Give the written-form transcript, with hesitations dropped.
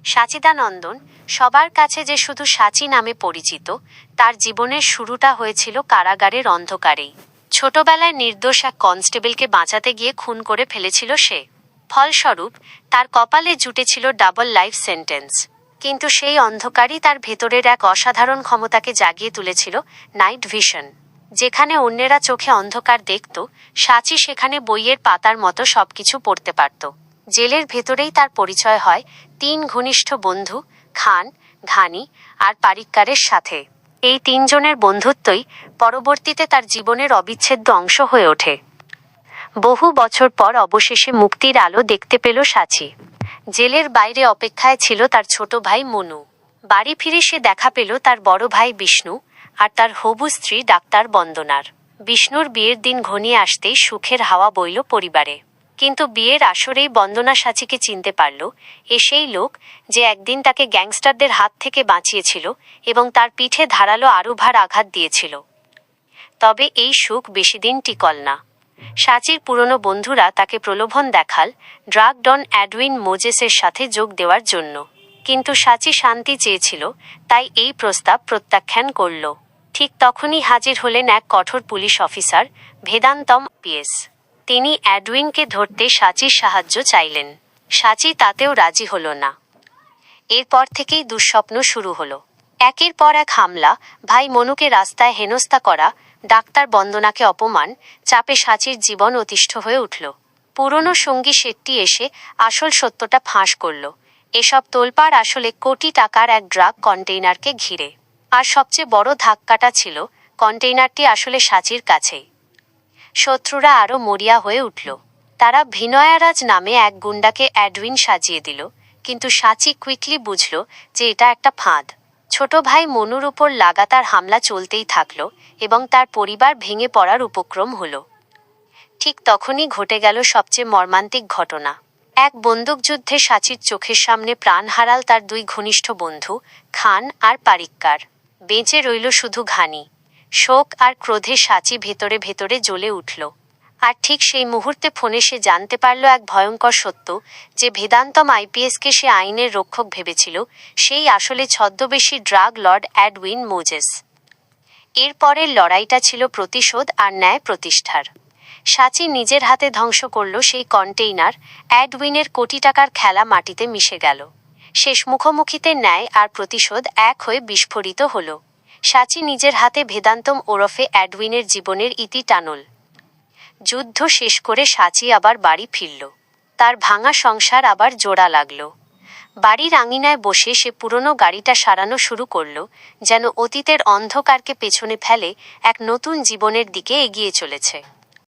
সাচিদানন্দন সবার কাছে যে শুধু সাচি নামে পরিচিত, তার জীবনের শুরুটা হয়েছিল কারাগারের অন্ধকারেই। ছোটবেলায় নির্দোষ এক কনস্টেবলকে বাঁচাতে গিয়ে খুন করে ফেলেছিল সে। ফলস্বরূপ তার কপালে জুটেছিল ডাবল লাইফ সেন্টেন্স। কিন্তু সেই অন্ধকারই তার ভেতরের এক অসাধারণ ক্ষমতাকে জাগিয়ে তুলেছিল, নাইট ভিশন। যেখানে অন্যেরা চোখে অন্ধকার দেখত, সাচি সেখানে বইয়ের পাতার মতো সবকিছু পড়তে পারত। জেলের ভেতরেই তার পরিচয় হয় 3 ঘনিষ্ঠ বন্ধু, খান, ঘানি আর পারিক্কারের সাথে। এই 3 জনের বন্ধুত্বই পরবর্তীতে তার জীবনের অবিচ্ছেদ্য অংশ হয়ে ওঠে। বহু বছর পর অবশেষে মুক্তির আলো দেখতে পেল সাচি। জেলের বাইরে অপেক্ষায় ছিল তার ছোট ভাই মনু। বাড়ি ফিরে সে দেখা পেল তার বড় ভাই বিষ্ণু আর তার হবু স্ত্রী ডাক্তার বন্দনার। বিষ্ণুর বিয়ের দিন ঘনিয়ে আসতেই সুখের হাওয়া বইল পরিবারে। কিন্তু বিয়ের আসরেই বন্দনা সাচিকে চিনতে পারল, এ সেই লোক যে একদিন তাকে গ্যাংস্টারদের হাত থেকে বাঁচিয়েছিল এবং তার পিঠে ধারালো আরুভার আঘাত দিয়েছিল। তবে এই সুখ বেশিদিন টিকল না। সাচির পুরনো বন্ধুরা তাকে প্রলোভন দেখাল ড্রাগ ডন এডউইন মোজেসের সাথে যোগ দেওয়ার জন্য। কিন্তু সাচি শান্তি চেয়েছিল, তাই এই প্রস্তাব প্রত্যাখ্যান করল। ঠিক তখনই হাজির হলেন এক কঠোর পুলিশ অফিসার, ভেদান্তম আইপিএস। তিনি এডউইনকে ধরতে সাচির সাহায্য চাইলেন। সাচি তাতেও রাজি হল না। এরপর থেকেই দুঃস্বপ্ন শুরু হলো। একের পর এক হামলা, ভাই মনুকে রাস্তায় হেনস্থা করা, ডাক্তার বন্দনাকে অপমান, চাপে সাচির জীবন অতিষ্ঠ হয়ে উঠল। পুরনো সঙ্গী শেট্টি এসে আসল সত্যটা ফাঁস করল। এসব তোলপাড় আসলে কোটি টাকার এক ড্রাগ কন্টেইনারকে ঘিরে। আর সবচেয়ে বড় ধাক্কাটা ছিল, কন্টেইনারটি আসলে সাচির কাছেই। শত্রুরা আরও মরিয়া হয়ে উঠল। তারা ভিনয়ারাজ নামে এক গুন্ডাকে এডউইন সাজিয়ে দিল, কিন্তু সাচি কুইকলি বুঝল যে এটা একটা ফাঁদ। ছোট ভাই মনুর উপর লাগাতার হামলা চলতেই থাকল এবং তার পরিবার ভেঙে পড়ার উপক্রম হল। ঠিক তখনই ঘটে গেল সবচেয়ে মর্মান্তিক ঘটনা। এক বন্দুকযুদ্ধে সাচির চোখের সামনে প্রাণ হারাল তার 2 ঘনিষ্ঠ বন্ধু, খান আর পারিক্কার। বেঁচে রইল শুধু ঘানি। শোক আর ক্রোধে সাচি ভেতরে ভেতরে জ্বলে উঠল। আর ঠিক সেই মুহূর্তে ফোনে সে জানতে পারল এক ভয়ঙ্কর সত্য, যে ভেদান্তম আইপিএসকে সে আইনের রক্ষক ভেবেছিল, সেই আসলে ছদ্মবেশী ড্রাগ লর্ড এডউইন মোজেস। এরপরের লড়াইটা ছিল প্রতিশোধ আর ন্যায় প্রতিষ্ঠার। সাচি নিজের হাতে ধ্বংস করল সেই কন্টেইনার। এডউইনের কোটি টাকার খেলা মাটিতে মিশে গেল। শেষ মুখোমুখিতে ন্যায় আর প্রতিশোধ এক হয়ে বিস্ফোরিত হল। সাচি নিজের হাতে ভেদান্তম ওরফে এডউইনের জীবনের ইতি টানল। যুদ্ধ শেষ করে সাচি আবার বাড়ি ফিরল। তার ভাঙা সংসার আবার জোড়া লাগল। বাড়ির আঙিনায় বসে সে পুরনো গাড়িটা সারানো শুরু করল, যেন অতীতের অন্ধকারকে পেছনে ফেলে এক নতুন জীবনের দিকে এগিয়ে চলেছে।